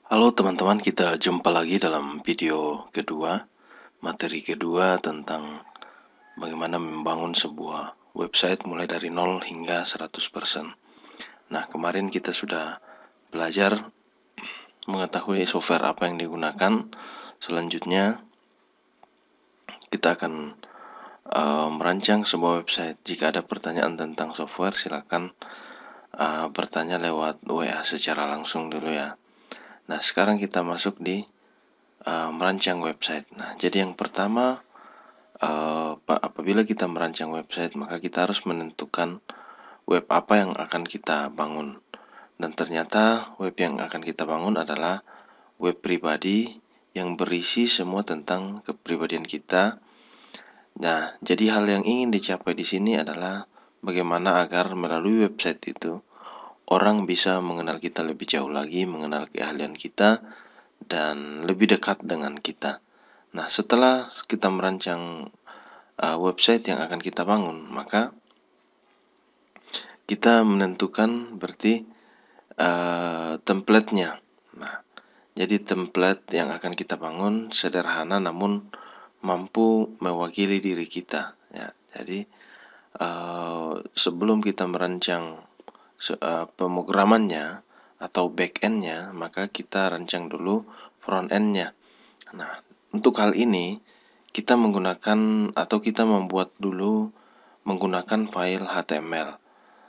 Halo teman-teman, kita jumpa lagi dalam video kedua, materi kedua tentang bagaimana membangun sebuah website mulai dari 0 hingga 100%. Nah, kemarin kita sudah belajar mengetahui software apa yang digunakan. Selanjutnya, kita akan merancang sebuah website. Jika ada pertanyaan tentang software, silakan bertanya lewat WA secara langsung dulu ya. Nah, sekarang kita masuk di merancang website. Nah, jadi yang pertama, apabila kita merancang website, maka kita harus menentukan web apa yang akan kita bangun. Dan ternyata web yang akan kita bangun adalah web pribadi yang berisi semua tentang kepribadian kita. Nah, jadi hal yang ingin dicapai di sini adalah bagaimana agar melalui website itu orang bisa mengenal kita lebih jauh lagi, mengenal keahlian kita, dan lebih dekat dengan kita. Nah, setelah kita merancang website yang akan kita bangun, maka kita menentukan berarti template-nya. Nah, jadi template yang akan kita bangun sederhana namun mampu mewakili diri kita. Ya, jadi sebelum kita merancang pemrogramannya atau back-end-nya, maka kita rancang dulu front-end-nya. Nah, untuk hal ini kita menggunakan atau kita membuat dulu menggunakan file HTML.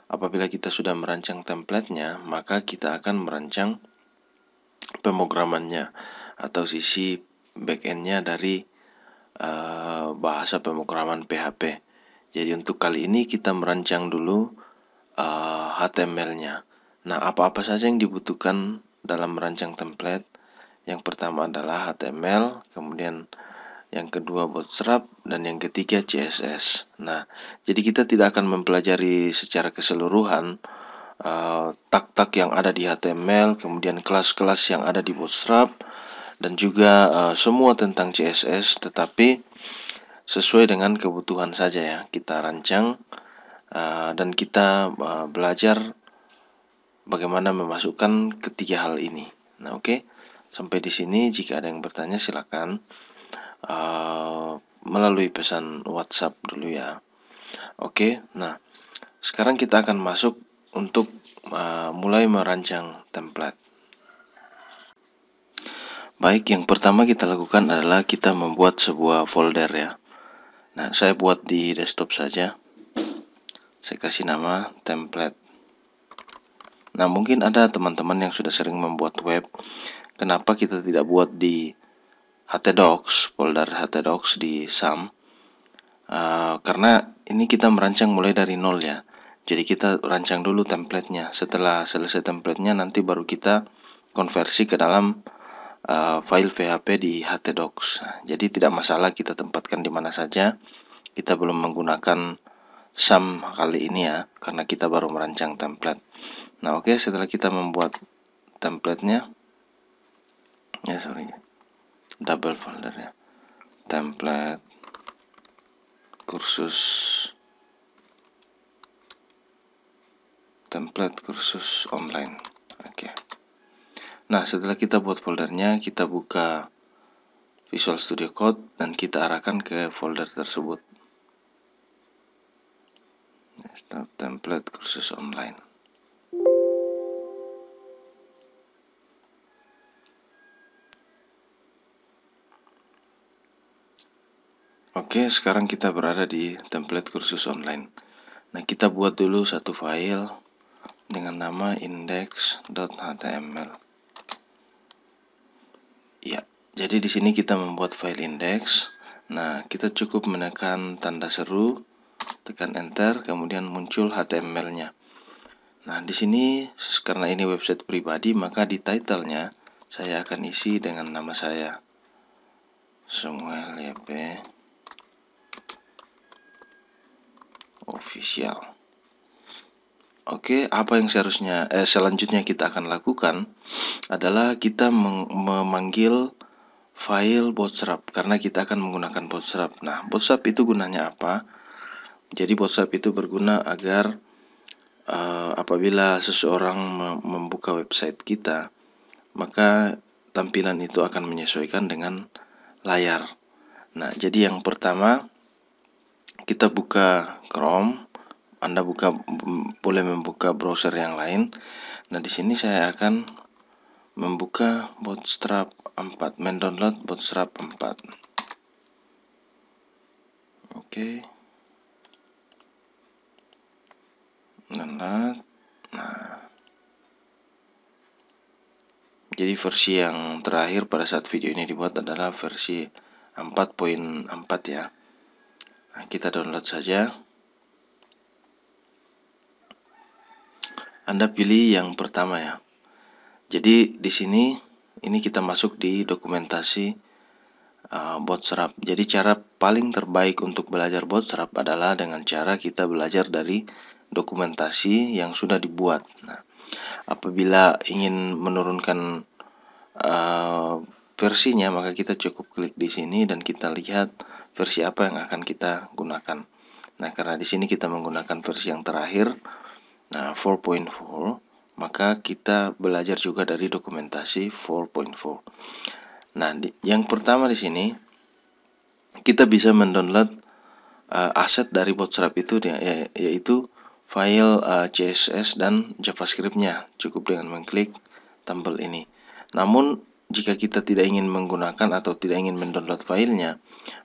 Apabila kita sudah merancang template-nya, maka kita akan merancang pemrogramannya atau sisi back-end-nya dari bahasa pemrograman PHP. Jadi untuk kali ini kita merancang dulu HTML-nya. Nah, apa-apa saja yang dibutuhkan dalam merancang template? Yang pertama adalah HTML, kemudian yang kedua Bootstrap, dan yang ketiga CSS. Nah, jadi kita tidak akan mempelajari secara keseluruhan tag-tag yang ada di HTML, kemudian kelas-kelas yang ada di Bootstrap, dan juga semua tentang CSS, tetapi sesuai dengan kebutuhan saja ya. Kita rancang dan kita belajar bagaimana memasukkan ketiga hal ini. Nah, oke. Sampai di sini jika ada yang bertanya silakan melalui pesan WhatsApp dulu ya. Oke. Nah, sekarang kita akan masuk untuk mulai merancang template. Baik, yang pertama kita lakukan adalah kita membuat sebuah folder ya. Nah, saya buat di desktop saja. Saya kasih nama template. Nah, mungkin ada teman-teman yang sudah sering membuat web. Kenapa kita tidak buat di htdocs, folder htdocs di SAM? Karena ini kita merancang mulai dari nol ya. Jadi kita rancang dulu template-nya. Setelah selesai template-nya, nanti baru kita konversi ke dalam file PHP di htdocs. Jadi tidak masalah kita tempatkan di mana saja. Kita belum menggunakan SAM kali ini ya, karena kita baru merancang template. Nah, oke, setelah kita membuat template-nya, double folder ya, template kursus online. Oke. Nah, setelah kita buat foldernya, kita buka Visual Studio Code dan kita arahkan ke folder tersebut. Template kursus online. Oke, sekarang kita berada di template kursus online. Nah, kita buat dulu satu file dengan nama index.html. Ya, jadi di sini kita membuat file index. Nah, kita cukup menekan tanda seru, tekan enter, kemudian muncul HTML-nya. Nah, di sini karena ini website pribadi, maka di title-nya saya akan isi dengan nama saya, Samuel YP Official. Oke, apa yang selanjutnya kita akan lakukan adalah kita memanggil file Bootstrap karena kita akan menggunakan Bootstrap. Nah, Bootstrap itu gunanya apa? Jadi Bootstrap itu berguna agar apabila seseorang membuka website kita, maka tampilan itu akan menyesuaikan dengan layar. Nah, jadi yang pertama kita buka Chrome, Anda boleh membuka browser yang lain. Nah, di sini saya akan membuka Bootstrap 4, mendownload Bootstrap 4. Oke. Download. Nah, jadi versi yang terakhir pada saat video ini dibuat adalah versi 4.4 ya. Nah, kita download saja. Anda pilih yang pertama ya. Jadi di sini ini kita masuk di dokumentasi Bootstrap. Jadi cara paling terbaik untuk belajar Bootstrap adalah dengan cara kita belajar dari dokumentasi yang sudah dibuat. Nah, apabila ingin menurunkan versinya, maka kita cukup klik di sini dan kita lihat versi apa yang akan kita gunakan. Nah, karena di sini kita menggunakan versi yang terakhir, nah 4.4, maka kita belajar juga dari dokumentasi 4.4. Nah, yang pertama di sini kita bisa mendownload aset dari Bootstrap itu yaitu file CSS dan JavaScript-nya. Cukup dengan mengklik tombol ini. Namun jika kita tidak ingin menggunakan atau tidak ingin mendownload filenya,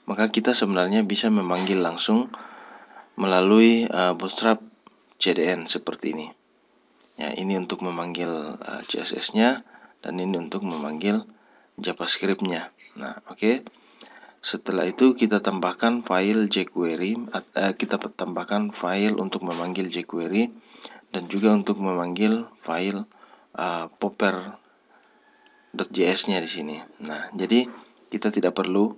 maka kita sebenarnya bisa memanggil langsung melalui Bootstrap CDN seperti ini. Ya, ini untuk memanggil CSS-nya dan ini untuk memanggil JavaScript-nya. Nah, oke. Setelah itu kita tambahkan file jQuery, kita tambahkan file untuk memanggil jQuery dan juga untuk memanggil file popper.js-nya di sini. Nah, jadi kita tidak perlu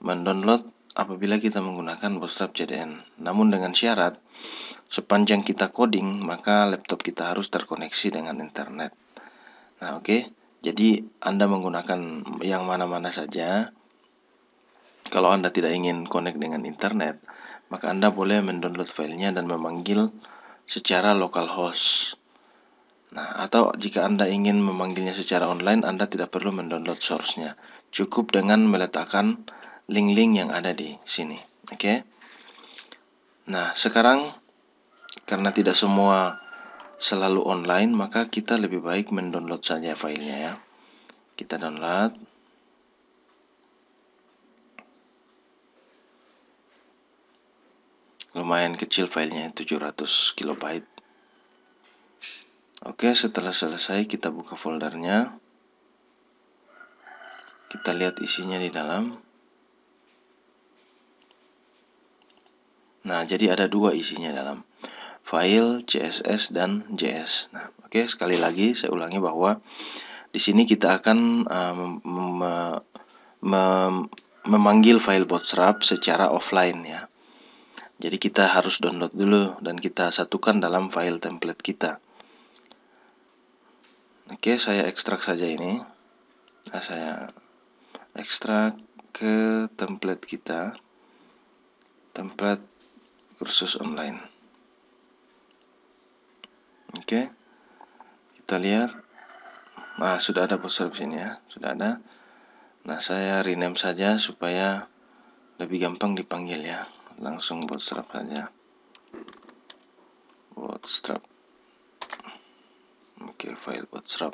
mendownload apabila kita menggunakan Bootstrap CDN. Namun dengan syarat sepanjang kita coding, maka laptop kita harus terkoneksi dengan internet. Nah, oke. Jadi Anda menggunakan yang mana-mana saja. Kalau Anda tidak ingin connect dengan internet, maka Anda boleh mendownload filenya dan memanggil secara localhost. Nah, atau jika Anda ingin memanggilnya secara online, Anda tidak perlu mendownload source-nya. Cukup dengan meletakkan link-link yang ada di sini. Oke. Nah, sekarang karena tidak semua selalu online, maka kita lebih baik mendownload saja filenya ya. Kita download. Lumayan kecil filenya, 700 KB. Oke, setelah selesai kita buka foldernya. Kita lihat isinya di dalam. Nah, jadi ada dua isinya dalam. File CSS dan JS. Nah, oke, sekali lagi saya ulangi bahwa di sini kita akan memanggil file Bootstrap secara offline ya. Jadi kita harus download dulu dan kita satukan dalam file template kita. Oke, saya ekstrak saja ini. Nah, saya ekstrak ke template kita. Template kursus online. Oke. Kita lihat. Nah, sudah ada Bootstrap sini ya. Sudah ada. Nah, saya rename saja supaya lebih gampang dipanggil ya. Langsung Bootstrap saja. Bootstrap. Oke, file Bootstrap.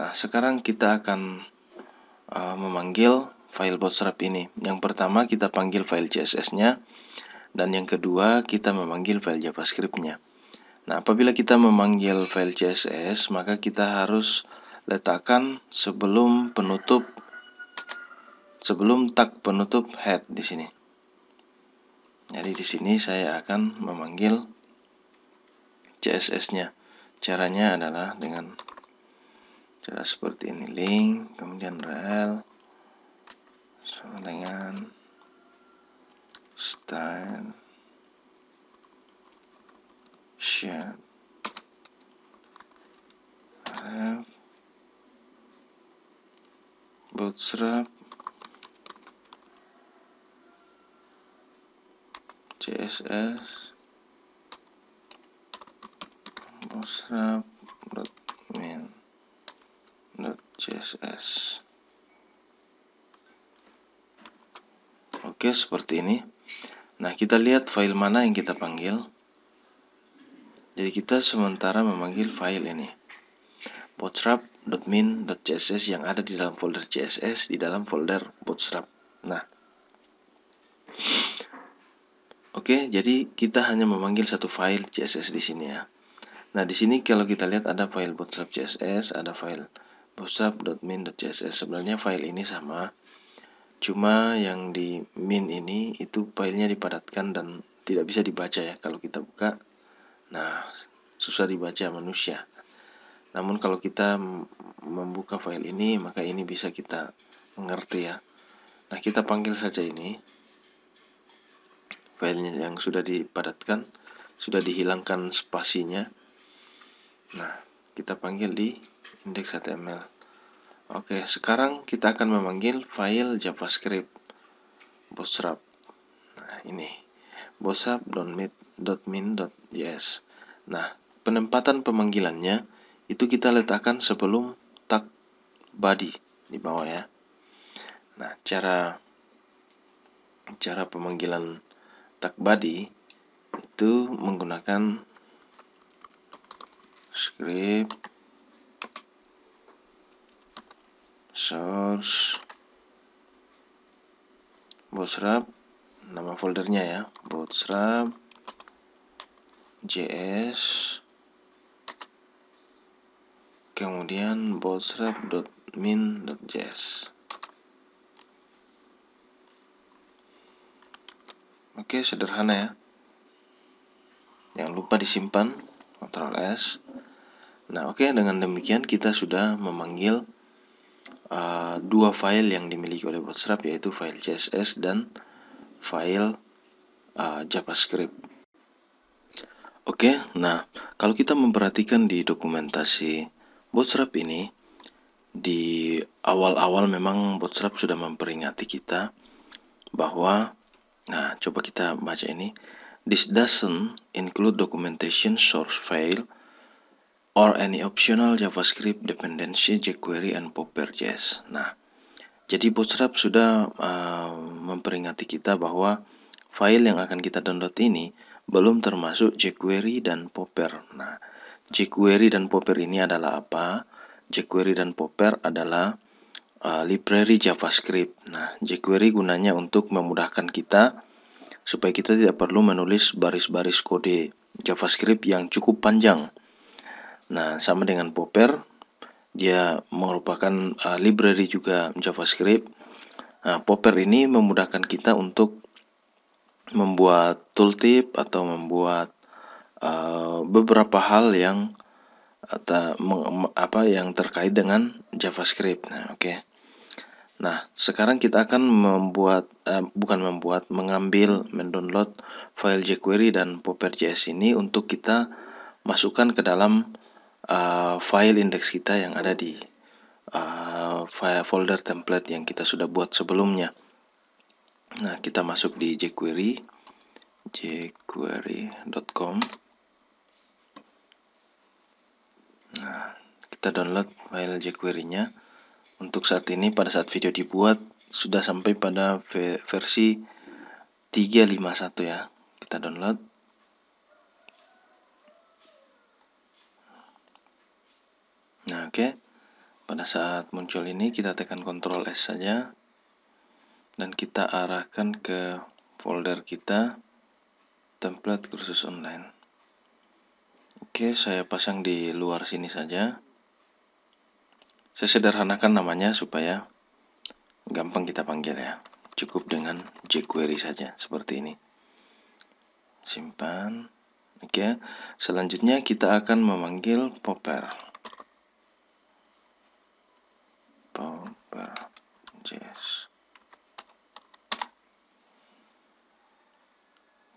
Nah, sekarang kita akan memanggil file Bootstrap ini. Yang pertama kita panggil file CSS-nya dan yang kedua kita memanggil file JavaScript-nya. Nah, apabila kita memanggil file CSS, maka kita harus letakkan sebelum tag penutup head di sini. Jadi di sini saya akan memanggil CSS-nya. Caranya adalah dengan cara seperti ini, link, kemudian rel, sama dengan style, shape, ref, Bootstrap, CSS, Bootstrap, .css. Oke, seperti ini. Nah, kita lihat file mana yang kita panggil. Jadi kita sementara memanggil file ini, bootstrap.min.css, yang ada di dalam folder CSS di dalam folder bootstrap. Nah, oke, jadi kita hanya memanggil satu file CSS di sini ya. Nah, di sini kalau kita lihat ada file bootstrap CSS, ada file bootstrap.min.css. Sebenarnya file ini sama, cuma yang di min ini itu filenya dipadatkan dan tidak bisa dibaca ya. Kalau kita buka, nah susah dibaca manusia. Namun kalau kita membuka file ini, maka ini bisa kita mengerti ya. Nah, kita panggil saja ini filenya yang sudah dipadatkan, sudah dihilangkan spasinya. Nah, kita panggil di index.html. Oke, sekarang kita akan memanggil file JavaScript bootstrap. Nah, ini bootstrap.min.js. Nah, penempatan pemanggilannya itu kita letakkan sebelum tag body di bawah ya. Nah, cara pemanggilan tag body itu menggunakan script source bootstrap, nama foldernya ya, bootstrap js, kemudian bootstrap.min.js. Oke, sederhana ya. Jangan lupa disimpan, Ctrl S. Nah, oke, dengan demikian kita sudah memanggil dua file yang dimiliki oleh Bootstrap, yaitu file CSS dan file JavaScript. Oke, nah kalau kita memperhatikan di dokumentasi Bootstrap ini, di awal-awal memang Bootstrap sudah memperingati kita bahwa, nah coba kita baca ini, this doesn't include documentation source file or any optional JavaScript dependency, jQuery, and Popper.js. Nah, jadi Bootstrap sudah memperingati kita bahwa file yang akan kita download ini belum termasuk jQuery dan Popper. Nah, jQuery dan Popper ini adalah apa? jQuery dan Popper adalah library JavaScript. Nah, jQuery gunanya untuk memudahkan kita supaya kita tidak perlu menulis baris-baris kode JavaScript yang cukup panjang. Nah, sama dengan Popper, dia merupakan library juga JavaScript. Nah, Popper ini memudahkan kita untuk membuat tooltip atau membuat beberapa hal yang yang terkait dengan JavaScript. Nah, oke. Nah, sekarang kita akan mendownload file jQuery dan Popper.js ini untuk kita masukkan ke dalam file index kita yang ada di folder template yang kita sudah buat sebelumnya. Nah, kita masuk di jQuery.com. Nah, kita download file jQuery-nya. Untuk saat ini, pada saat video dibuat, sudah sampai pada versi 3.51 ya. Kita download. Nah, oke. Pada saat muncul ini, kita tekan Ctrl S saja. Dan kita arahkan ke folder kita, template kursus online. Oke, saya pasang di luar sini saja. Saya sederhanakan namanya supaya gampang kita panggil ya. Cukup dengan jQuery saja, seperti ini. Simpan. Oke, selanjutnya kita akan memanggil Popper. Popper.js.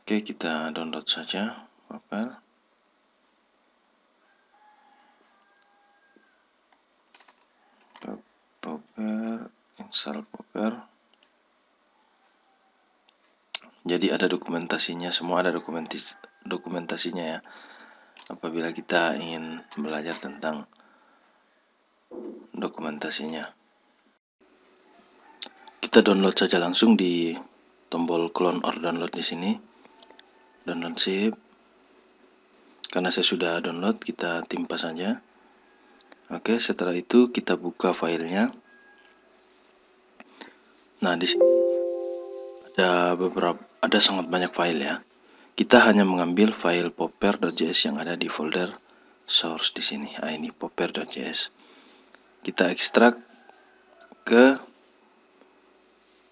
Oke, kita download saja Popper. Install Popper. Jadi ada dokumentasinya, semua ada dokumentasinya ya. Apabila kita ingin belajar tentang dokumentasinya. Kita download saja langsung di tombol clone or download di sini. Download zip. Karena saya sudah download, kita timpa saja. Oke, setelah itu kita buka filenya. Nah, di sini ada sangat banyak file ya. Kita hanya mengambil file popper.js yang ada di folder source di sini. Nah, ini popper.js. Kita ekstrak ke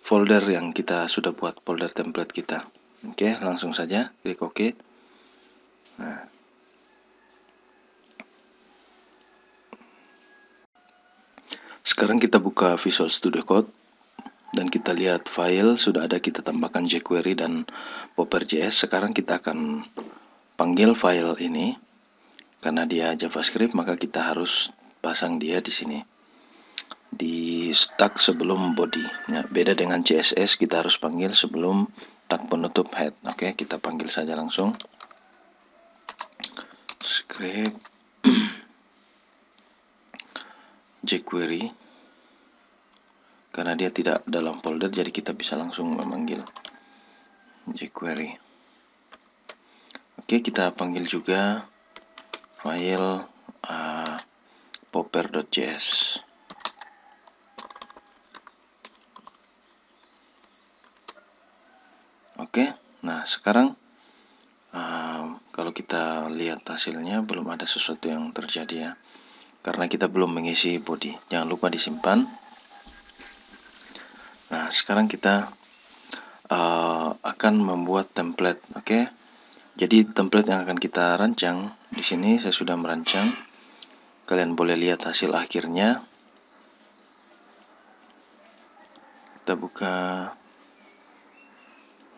folder yang kita sudah buat, folder template kita. Oke, langsung saja klik OK. Nah, sekarang kita buka Visual Studio Code dan kita lihat file sudah ada, kita tambahkan jQuery dan popper.js. Sekarang kita akan panggil file ini. Karena dia JavaScript, maka kita harus pasang dia di sini, di tag sebelum body ya. Beda dengan CSS, kita harus panggil sebelum tag penutup head. Oke, kita panggil saja langsung script jQuery. Karena dia tidak dalam folder, jadi kita bisa langsung memanggil jQuery. Oke, kita panggil juga file popper.js. Oke, nah sekarang kalau kita lihat hasilnya belum ada sesuatu yang terjadi ya, karena kita belum mengisi body. Jangan lupa disimpan. Nah, sekarang kita akan membuat template. Oke, jadi template yang akan kita rancang di sini saya sudah merancang. Kalian boleh lihat hasil akhirnya. Kita buka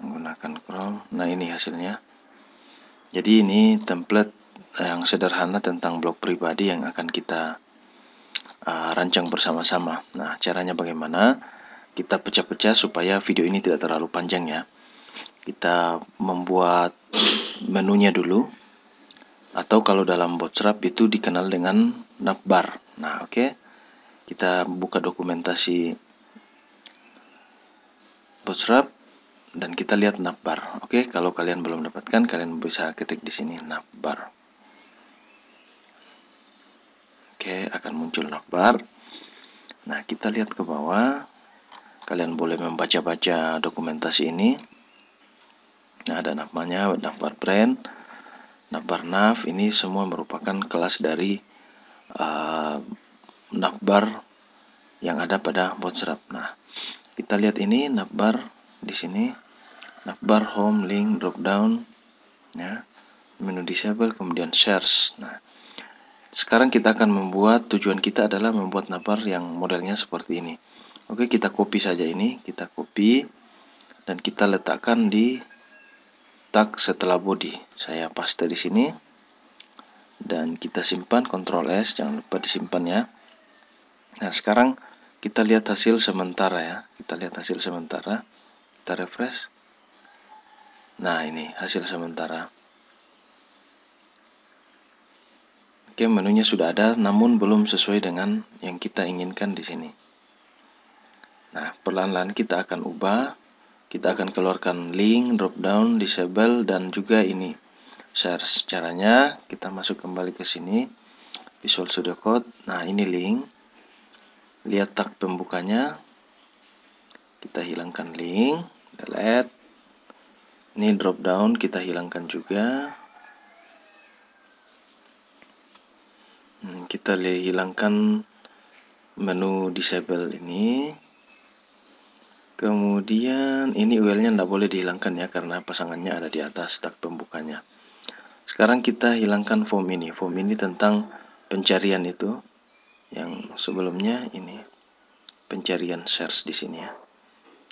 menggunakan Chrome. Nah, ini hasilnya. Jadi ini template yang sederhana tentang blog pribadi yang akan kita rancang bersama-sama. Nah, caranya bagaimana? Kita pecah-pecah supaya video ini tidak terlalu panjang ya. Kita membuat menunya dulu, atau kalau dalam Bootstrap itu dikenal dengan navbar. Nah, oke. Kita buka dokumentasi Bootstrap dan kita lihat navbar. Oke, kalau kalian belum dapatkan, kalian bisa ketik di sini navbar. Oke, akan muncul navbar. Nah, kita lihat ke bawah. Kalian boleh membaca-baca dokumentasi ini. Nah, ada namanya navbar brand, navbar nav. Ini semua merupakan kelas dari navbar yang ada pada Bootstrap. Nah, kita lihat ini navbar di sini. Navbar home link drop down ya. Menu disable, kemudian shares. Nah, sekarang kita akan membuat, tujuan kita adalah membuat navbar yang modelnya seperti ini. Oke, kita copy saja ini, kita copy dan kita letakkan di tag setelah body. Saya paste di sini dan kita simpan, Ctrl S, jangan lupa disimpan ya. Nah, sekarang kita lihat hasil sementara ya. Kita lihat hasil sementara. Kita refresh. Nah, ini hasil sementara. Oke, menunya sudah ada, namun belum sesuai dengan yang kita inginkan di sini. Nah, perlahan-lahan kita akan ubah. Kita akan keluarkan link, drop down, disable, dan juga ini search. Caranya kita masuk kembali ke sini, Visual Studio Code. Nah, ini link. Lihat tag pembukanya. Kita hilangkan link, delete. Ini drop down kita hilangkan juga. Kita hilangkan menu disable ini. Kemudian ini URL-nya tidak boleh dihilangkan ya, karena pasangannya ada di atas tag pembukanya. Sekarang kita hilangkan form ini. Form ini tentang pencarian itu. Yang sebelumnya ini pencarian search di sini ya.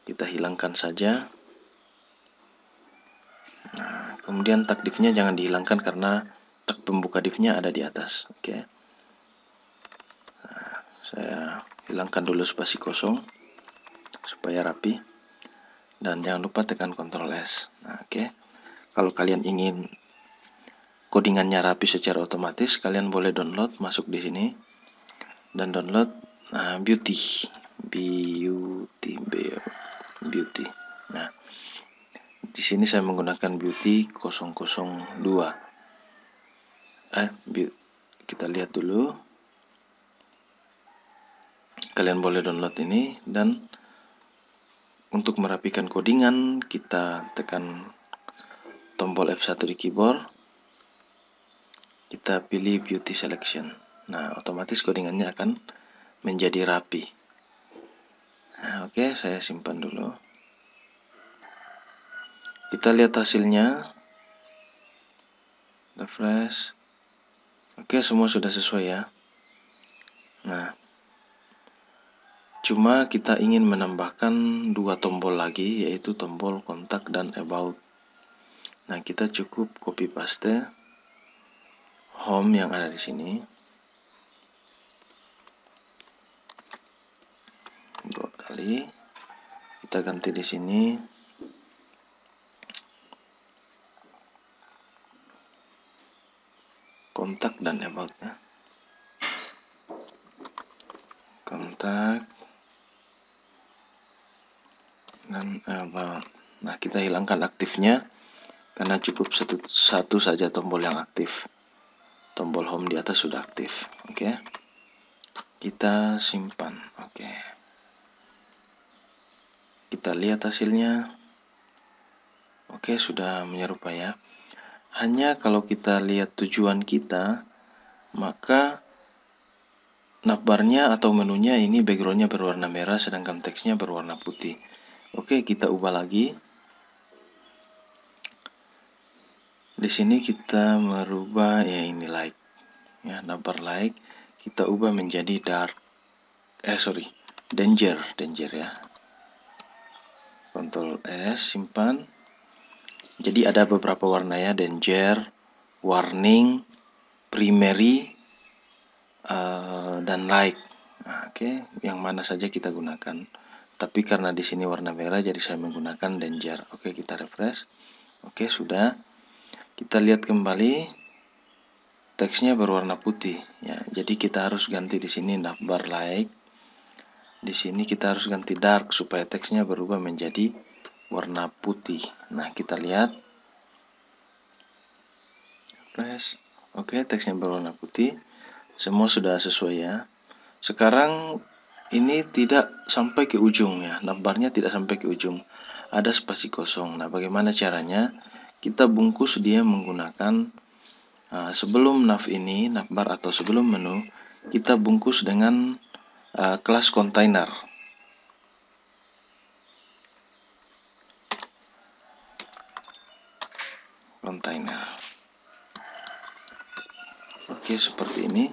Kita hilangkan saja. Nah, kemudian tag div-nya jangan dihilangkan karena tag pembuka div-nya ada di atas. Oke. Nah, saya hilangkan dulu spasi kosong supaya rapi. Dan jangan lupa tekan Ctrl S. Nah, oke. Kalau kalian ingin codingannya rapi secara otomatis, kalian boleh download, masuk di sini. dan download beauty. Nah, di sini saya menggunakan beauty 002. Kita lihat dulu. Kalian boleh download ini, dan untuk merapikan codingan kita tekan tombol F1 di keyboard. Kita pilih beauty selection. Nah, otomatis codingannya akan menjadi rapi. Nah, oke, saya simpan dulu. Kita lihat hasilnya. Refresh. Oke, semua sudah sesuai ya. Nah, cuma kita ingin menambahkan 2 tombol lagi, yaitu tombol kontak dan about. Nah, kita cukup copy paste home yang ada di sini. 2 kali. Kita ganti di sini. Kontak dan about ya. Kontak dan about. Nah, kita hilangkan aktifnya karena cukup satu saja tombol yang aktif. Tombol home di atas sudah aktif. Oke. Kita simpan. Oke. Kita lihat hasilnya. Oke, sudah menyerupai ya. Hanya kalau kita lihat tujuan kita, maka navbarnya atau menunya ini backgroundnya berwarna merah, sedangkan teksnya berwarna putih. Oke, kita ubah lagi. Di sini kita merubah ya ini light, ya navbar light. Kita ubah menjadi danger ya. Ctrl S, simpan. Jadi ada beberapa warna ya, danger, warning, primary, dan light. Nah, oke, yang mana saja kita gunakan. Tapi karena di sini warna merah, jadi saya menggunakan danger. Oke, kita refresh. Oke, sudah. Kita lihat kembali, teksnya berwarna putih. Ya, jadi kita harus ganti di sini navbar light. Di sini kita harus ganti dark supaya teksnya berubah menjadi warna putih. Nah, kita lihat. Refresh. Oke, teksnya berwarna putih. Semua sudah sesuai ya. Sekarang ini tidak sampai ke ujung ya, navbarnya tidak sampai ke ujung, ada spasi kosong. Nah, bagaimana caranya? Kita bungkus dia menggunakan sebelum navbar atau sebelum menu, kita bungkus dengan kelas container. Oke, seperti ini.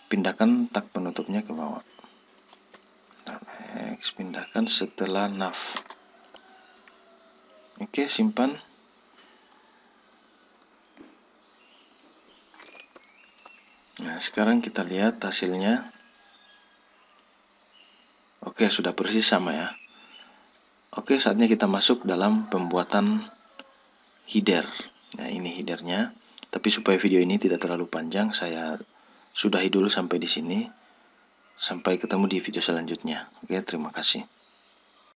Pindahkan tag penutupnya ke bawah. X, pindahkan setelah nav. Oke, simpan. Nah, sekarang kita lihat hasilnya. Oke, sudah persis sama ya. Oke, saatnya kita masuk dalam pembuatan header. Nah, ini headernya. Tapi supaya video ini tidak terlalu panjang, saya sudahi dulu sampai di sini. Sampai ketemu di video selanjutnya. Oke, terima kasih.